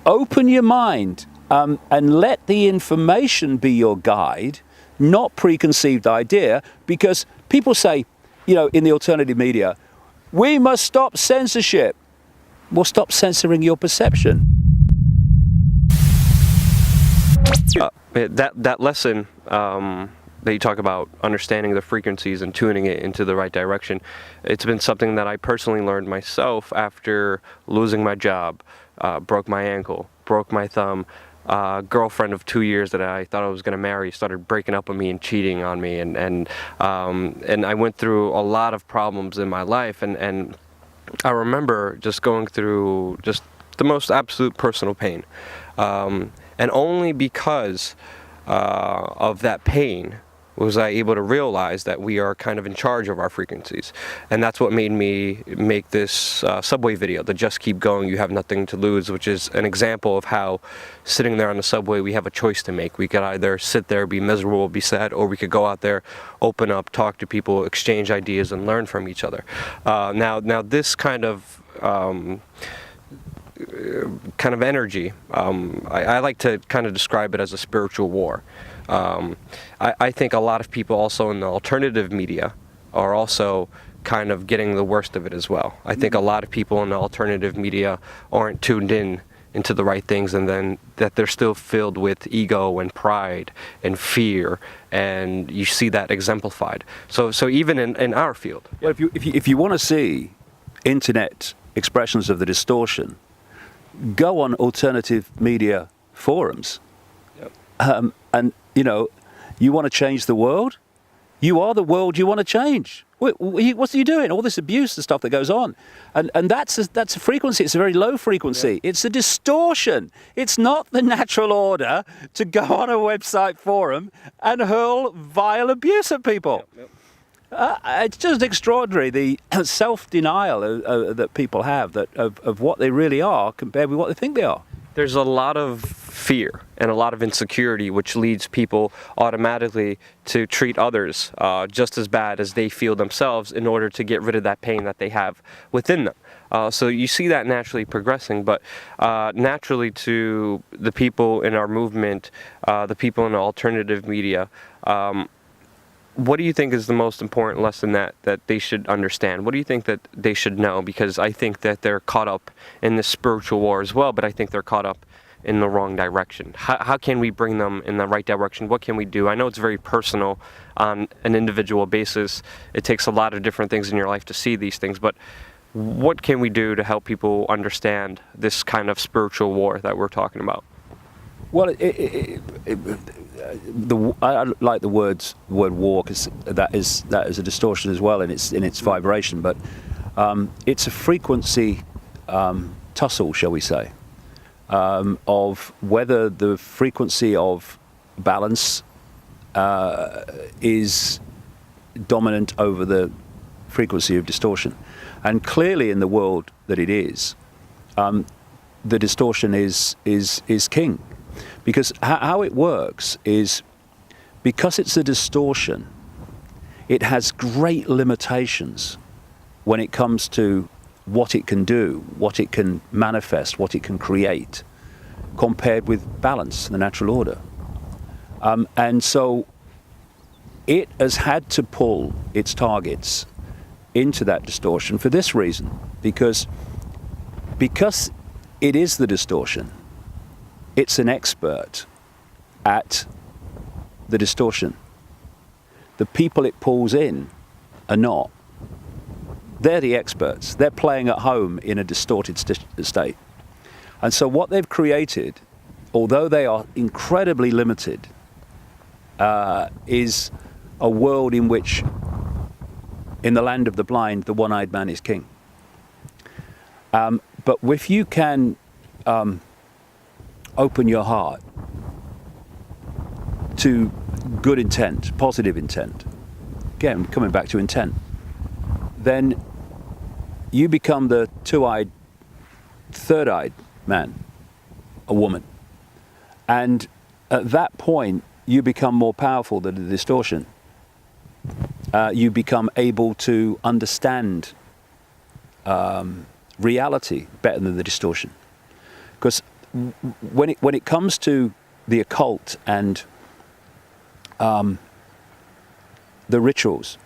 open your mind and let the information be your guide, not preconceived idea, because people say, in the alternative media, we must stop censorship. Well, stop censoring your perception. That lesson that you talk about, understanding the frequencies and tuning it into the right direction, it's been something that I personally learned myself after losing my job, broke my ankle, broke my thumb. Girlfriend of 2 years that I thought I was going to marry started breaking up with me and cheating on me, and I went through a lot of problems in my life, and I remember just going through just the most absolute personal pain, and only because of that pain was I able to realize that we are kind of in charge of our frequencies. And that's what made me make this subway video, the Just Keep Going, You Have Nothing to Lose, which is an example of how sitting there on the subway, we have a choice to make. We could either sit there, be miserable, be sad, or we could go out there, open up, talk to people, exchange ideas, and learn from each other. Now this kind of energy, I like to kind of describe it as a spiritual war. I think a lot of people also in the alternative media are also kind of getting the worst of it as well. I think a lot of people in the alternative media aren't tuned into the right things, and then that they're still filled with ego and pride and fear, and you see that exemplified. So even in our field. Well, if you want to see internet expressions of the distortion, go on alternative media forums. Yep. And you want to change the world? You are the world you want to change. What's you doing? All this abuse and stuff that goes on, and that's a frequency. It's a very low frequency. Yeah. It's a distortion. It's not the natural order to go on a website forum and hurl vile abuse at people. Yep. It's just extraordinary, the self-denial that people have of what they really are compared with what they think they are. There's a lot of fear and a lot of insecurity, which leads people automatically to treat others just as bad as they feel themselves in order to get rid of that pain that they have within them. So you see that naturally progressing, but naturally to the people in our movement, the people in the alternative media, what do you think is the most important lesson that they should understand? What do you think that they should know? Because I think that they're caught up in this spiritual war as well, but I think they're caught up in the wrong direction. How can we bring them in the right direction? What can we do? I know it's very personal on an individual basis. It takes a lot of different things in your life to see these things, but what can we do to help people understand this kind of spiritual war that we're talking about? Well, I like the word war, because that is a distortion as well in its vibration, but it's a frequency tussle, shall we say, of whether the frequency of balance is dominant over the frequency of distortion. And clearly in the world that it is, the distortion is king. Because how it works is, because it's a distortion, it has great limitations when it comes to what it can do, what it can manifest, what it can create, compared with balance, the natural order. And so it has had to pull its targets into that distortion for this reason, because it is the distortion. It's an expert at the distortion. The people it pulls in are not. They're the experts. They're playing at home in a distorted state. And so what they've created, although they are incredibly limited, is a world in which, in the land of the blind, the one-eyed man is king. But if you can open your heart to good intent, positive intent, again, coming back to intent, then you become the two-eyed, third-eyed man, a woman. And at that point, you become more powerful than the distortion. You become able to understand reality better than the distortion. Because when it comes to the occult and the rituals,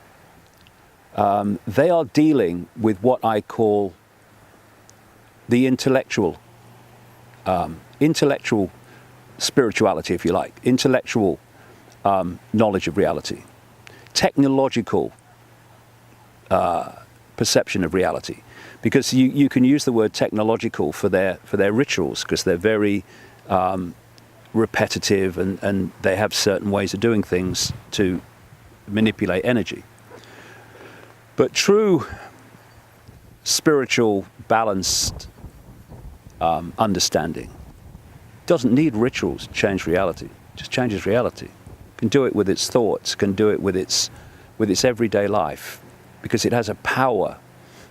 they are dealing with what I call the intellectual spirituality, if you like, intellectual knowledge of reality, technological perception of reality, because you can use the word technological for their rituals, because they're very repetitive and they have certain ways of doing things to manipulate energy. But true spiritual, balanced understanding doesn't need rituals to change reality. It just changes reality. Can do it with its thoughts, can do it with its everyday life, because it has a power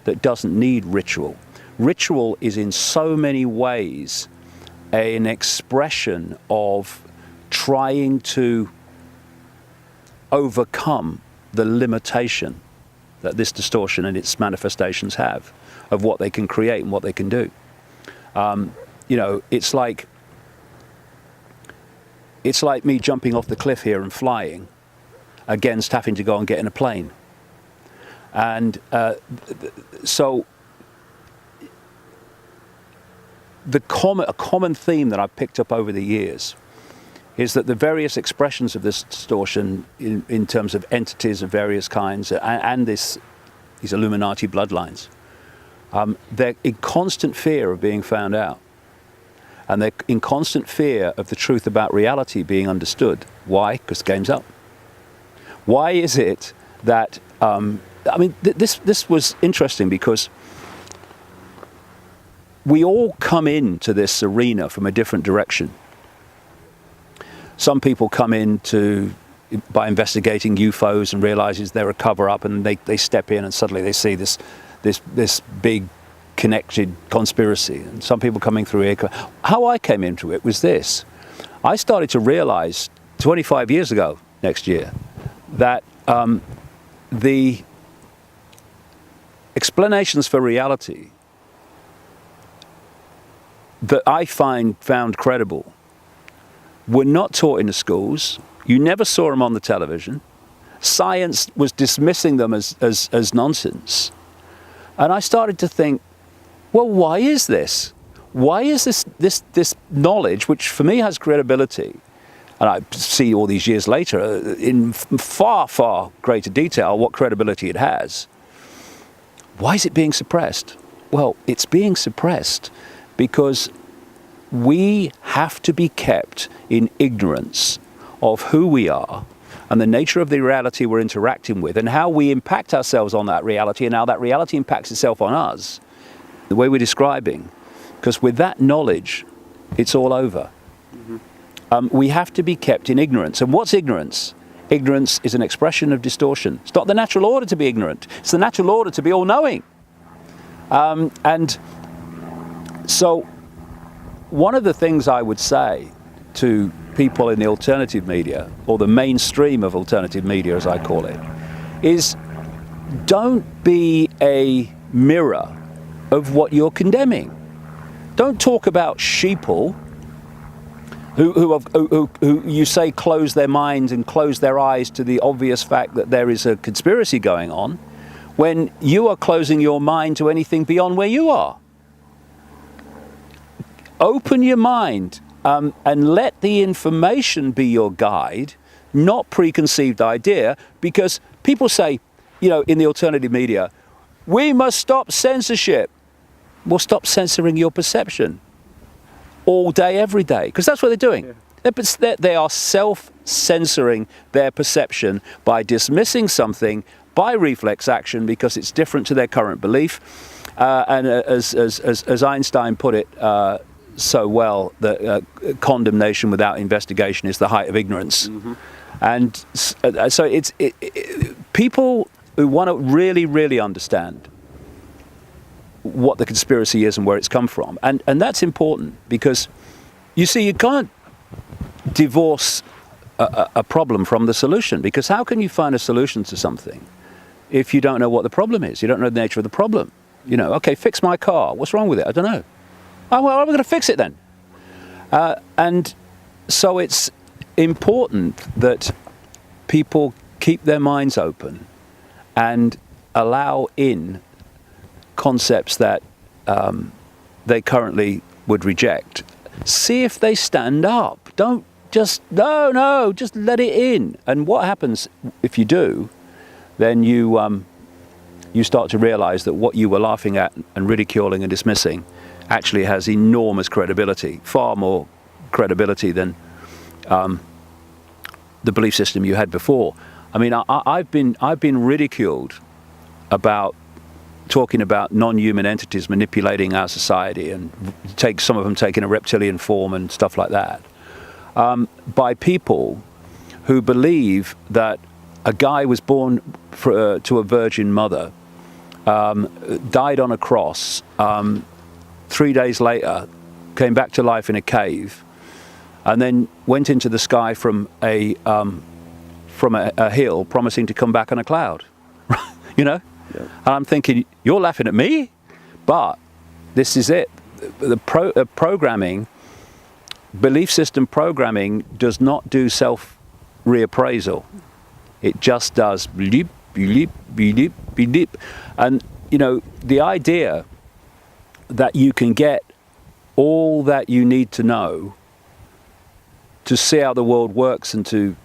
that doesn't need ritual. Ritual is in so many ways an expression of trying to overcome the limitation that this distortion and its manifestations have of what they can create and what they can do. It's like me jumping off the cliff here and flying against having to go and get in a plane. And so a common theme that I've picked up over the years is that the various expressions of this distortion in terms of entities of various kinds and these Illuminati bloodlines, they're in constant fear of being found out. And they're in constant fear of the truth about reality being understood. Why? Because the game's up. Why is it that, this was interesting because we all come into this arena from a different direction. Some people come in by investigating UFOs and realizes they're a cover-up, and they step in and suddenly they see this big connected conspiracy. And some people coming through here. How I came into it was this. I started to realize 25 years ago next year that the explanations for reality that I found credible were not taught in the schools. You never saw them on the television. Science was dismissing them as nonsense. And I started to think, well, why is this? Why is this knowledge, which for me has credibility, and I see all these years later in far, far greater detail what credibility it has, why is it being suppressed? Well, it's being suppressed because we have to be kept in ignorance of who we are and the nature of the reality we're interacting with and how we impact ourselves on that reality and how that reality impacts itself on us, the way we're describing. Because with that knowledge, it's all over. Mm-hmm. We have to be kept in ignorance. And what's ignorance? Ignorance is an expression of distortion. It's not the natural order to be ignorant. It's the natural order to be all-knowing. And so one of the things I would say to people in the alternative media, or the mainstream of alternative media as I call it, is don't be a mirror of what you're condemning. Don't talk about sheeple who you say close their minds and close their eyes to the obvious fact that there is a conspiracy going on, when you are closing your mind to anything beyond where you are. Open your mind and let the information be your guide, not preconceived idea, because people say, in the alternative media, we must stop censorship. Well, stop censoring your perception all day, every day, because that's what they're doing. Yeah. They are self-censoring their perception by dismissing something by reflex action because it's different to their current belief. And as Einstein put it so well, that condemnation without investigation is the height of ignorance. Mm-hmm. And so people who want to really, really understand what the conspiracy is and where it's come from. And that's important because, you see, you can't divorce a problem from the solution, because how can you find a solution to something if you don't know what the problem is? You don't know the nature of the problem. Okay, fix my car. What's wrong with it? I don't know. Oh, well, I'm going to fix it then. And so it's important that people keep their minds open and allow in concepts that they currently would reject. See if they stand up. Don't just, no, just let it in. And what happens if you do, then you start to realize that what you were laughing at and ridiculing and dismissing actually has enormous credibility, far more credibility than the belief system you had before. I mean, I've been ridiculed about talking about non-human entities manipulating our society, and some of them taking a reptilian form and stuff like that, by people who believe that a guy was born to a virgin mother, died on a cross, 3 days later came back to life in a cave, and then went into the sky from a hill, promising to come back on a cloud. You know? Yeah. And I'm thinking, you're laughing at me? But this is it. The programming, belief system programming, does not do self-reappraisal. It just does bleep, bleep, bleep, bleep. And, you know, the idea that you can get all that you need to know to see how the world works and to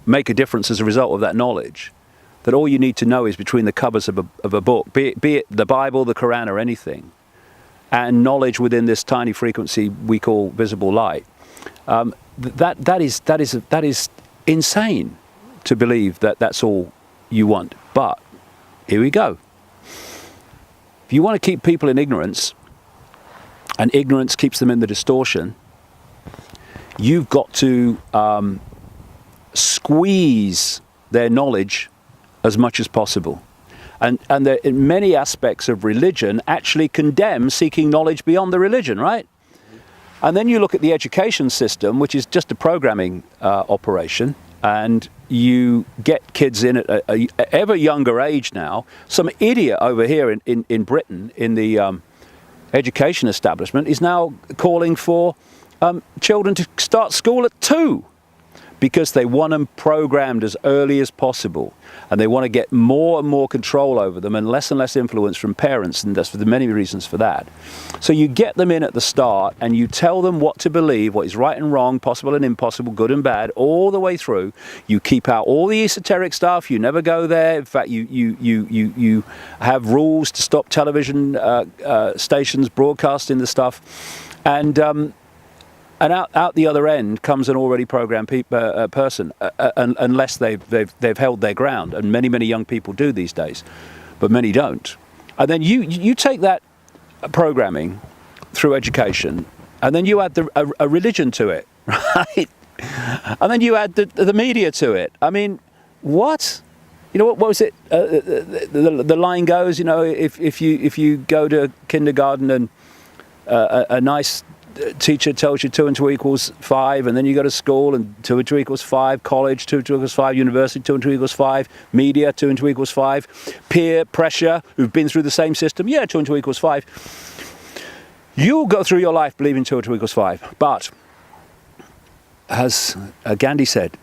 make a difference as a result of that knowledge, that all you need to know is between the covers of a book, be it the Bible, the Quran, or anything, and knowledge within this tiny frequency we call visible light. That is insane to believe that that's all you want. But here we go. If you want to keep people in ignorance, and ignorance keeps them in the distortion, you've got to squeeze their knowledge as much as possible. And in many aspects of religion actually condemn seeking knowledge beyond the religion, right? And then you look at the education system, which is just a programming operation, and you get kids in at an ever younger age now. Some idiot over here in Britain, in the education establishment, is now calling for children to start school at 2, because they want them programmed as early as possible, and they want to get more and more control over them and less influence from parents, and that's for the many reasons for that. So you get them in at the start and you tell them what to believe, what is right and wrong, possible and impossible, good and bad, all the way through. You keep out all the esoteric stuff. You never go there. In fact, you have rules to stop television stations broadcasting the stuff, and out the other end comes an already programmed person, unless they've held their ground, and many young people do these days, but many don't. And then you take that programming through education, and then you add a religion to it, right? And then you add the media to it. I mean, what? You know, what was it? The line goes, you know, if you go to kindergarten and a nice teacher tells you 2 and 2 equals 5, and then you go to school and 2 and 2 equals 5, college 2 and 2 equals 5, university 2 and 2 equals 5, media 2 and 2 equals 5, peer pressure who've been through the same system, 2 and 2 equals 5. You'll go through your life believing 2 and 2 equals 5, but as Gandhi said,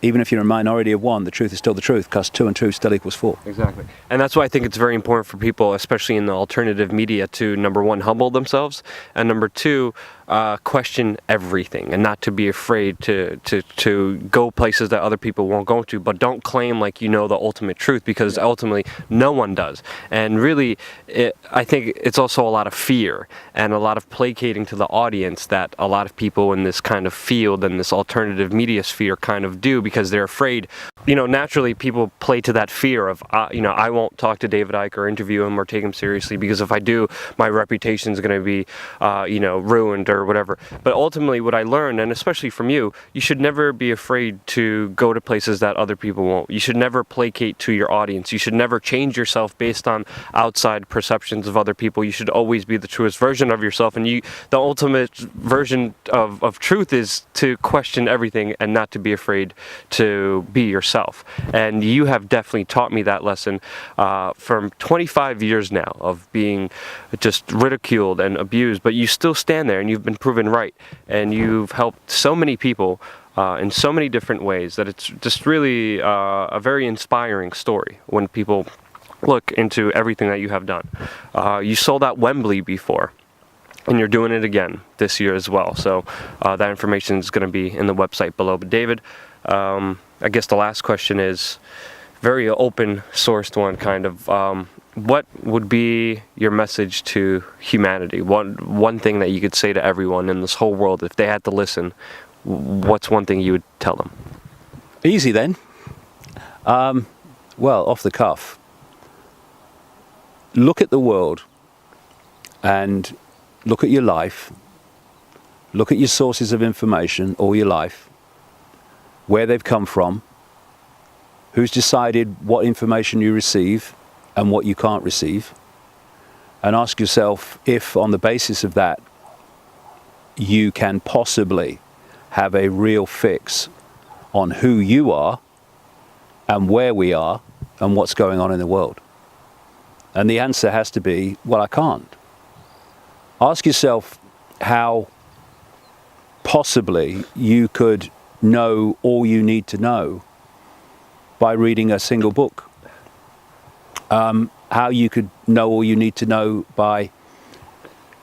even if you're a minority of one, the truth is still the truth, because 2 and 2 still equals 4. Exactly. And that's why I think it's very important for people, especially in the alternative media, to, number one, humble themselves, and number two, question everything, and not to be afraid to go places that other people won't go to, but don't claim like you know the ultimate truth, because ultimately no one does. And really, I think it's also a lot of fear and a lot of placating to the audience that a lot of people in this kind of field and this alternative media sphere kind of do, because they're afraid. You know, naturally people play to that fear of, I won't talk to David Icke or interview him or take him seriously, because if I do, my reputation is going to be, ruined, or whatever. But ultimately what I learned, and especially from you, you should never be afraid to go to places that other people won't. You should never placate to your audience. You should never change yourself based on outside perceptions of other people. You should always be the truest version of yourself. And the ultimate version of truth is to question everything and not to be afraid to be yourself. And you have definitely taught me that lesson from 25 years now of being just ridiculed and abused, but you still stand there and you've been proven right, and you've helped so many people in so many different ways that it's just really a very inspiring story when people look into everything that you have done. You sold out Wembley before, and you're doing it again this year as well. So that information is going to be in the website below. But David, I guess the last question is very open sourced one, kind of. What would be your message to humanity? One thing that you could say to everyone in this whole world, if they had to listen, what's one thing you would tell them? Easy then. Well, off the cuff. Look at the world and look at your life. Look at your sources of information all your life, where they've come from, who's decided what information you receive and what you can't receive, and ask yourself if on the basis of that you can possibly have a real fix on who you are and where we are and what's going on in the world. And the answer has to be, well, I can't. Ask yourself how possibly you could know all you need to know by reading a single book. How you could know all you need to know by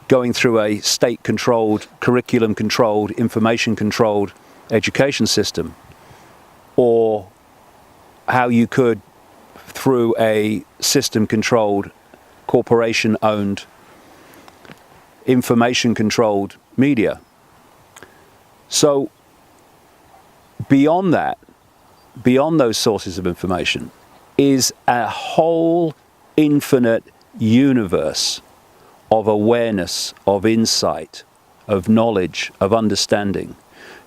going through a state-controlled, curriculum-controlled, information-controlled education system, or how you could, through a system-controlled, corporation-owned, information-controlled media. So beyond that, beyond those sources of information, is a whole infinite universe of awareness, of insight, of knowledge, of understanding,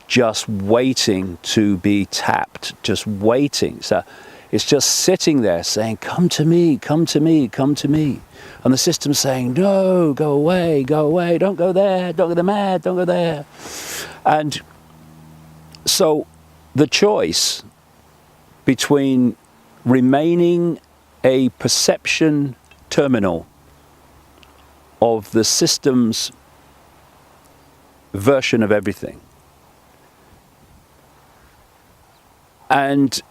just waiting to be tapped, just waiting. So it's just sitting there saying, come to me, come to me, come to me. And the system's saying, no, go away, don't go there, don't go there, mad, don't go there. And so the choice between remaining a perception terminal of the system's version of everything and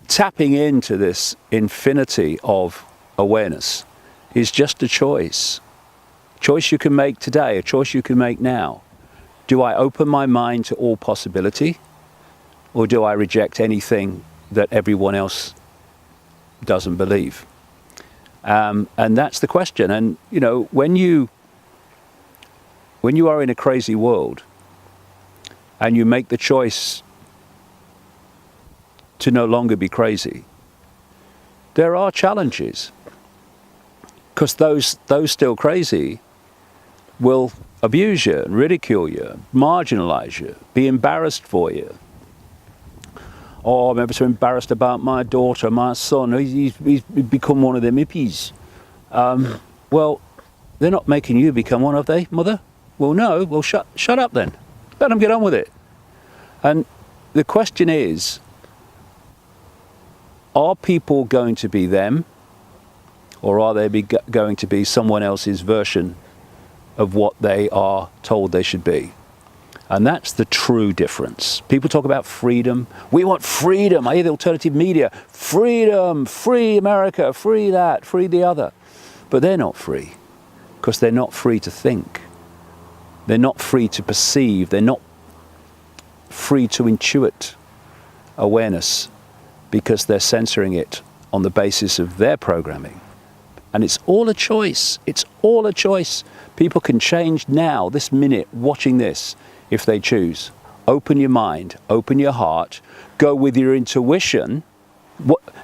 tapping into this infinity of awareness is just a choice. Choice you can make today, a choice you can make now. Do I open my mind to all possibility, or do I reject anything that everyone else doesn't believe? And that's the question. And you know, when you are in a crazy world and you make the choice to no longer be crazy, there are challenges, because those still crazy will abuse you, ridicule you, marginalize you, be embarrassed for you. Oh, I'm ever so embarrassed about my daughter, my son. He's become one of them hippies. Well, they're not making you become one, have they, mother? Well, no. Well, shut up then. Let them get on with it. And the question is, are people going to be them, or are they going to be someone else's version of what they are told they should be? And that's the true difference. People talk about freedom. We want freedom. I hear the alternative media. Freedom, free America, free that, free the other. But they're not free, because they're not free to think. They're not free to perceive. They're not free to intuit awareness, because they're censoring it on the basis of their programming. And it's all a choice. It's all a choice. People can change now, this minute, watching this, if they choose. Open your mind, open your heart, go with your intuition.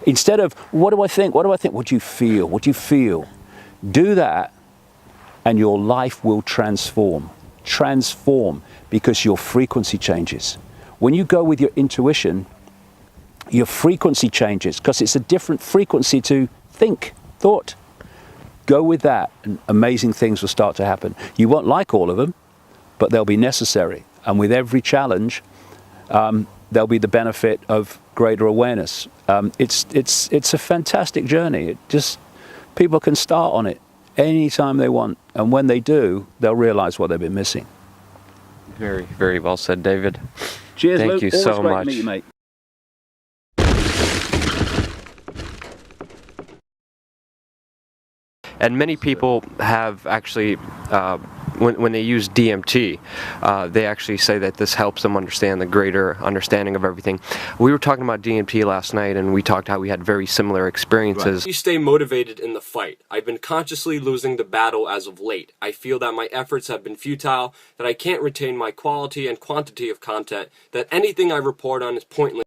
Instead of, what do I think? What do I think? What do you feel? What do you feel? Do that, and your life will transform. transform because your frequency changes. When you go with your intuition, your frequency changes because it's a different frequency to thought. Go with that and amazing things will start to happen. You won't like all of them, but they'll be necessary. And with every challenge, there'll be the benefit of greater awareness. It's a fantastic journey. People can start on it anytime they want. And when they do, they'll realize what they've been missing. Very, very well said, David. Cheers, Thank Luke. you Always so great much. to meet you, mate. And many people have actually, when they use DMT, they actually say that this helps them understand the greater understanding of everything. We were talking about DMT last night, and we talked how we had very similar experiences. You stay motivated in the fight. I've been consciously losing the battle as of late. I feel that my efforts have been futile, that I can't retain my quality and quantity of content, that anything I report on is pointless.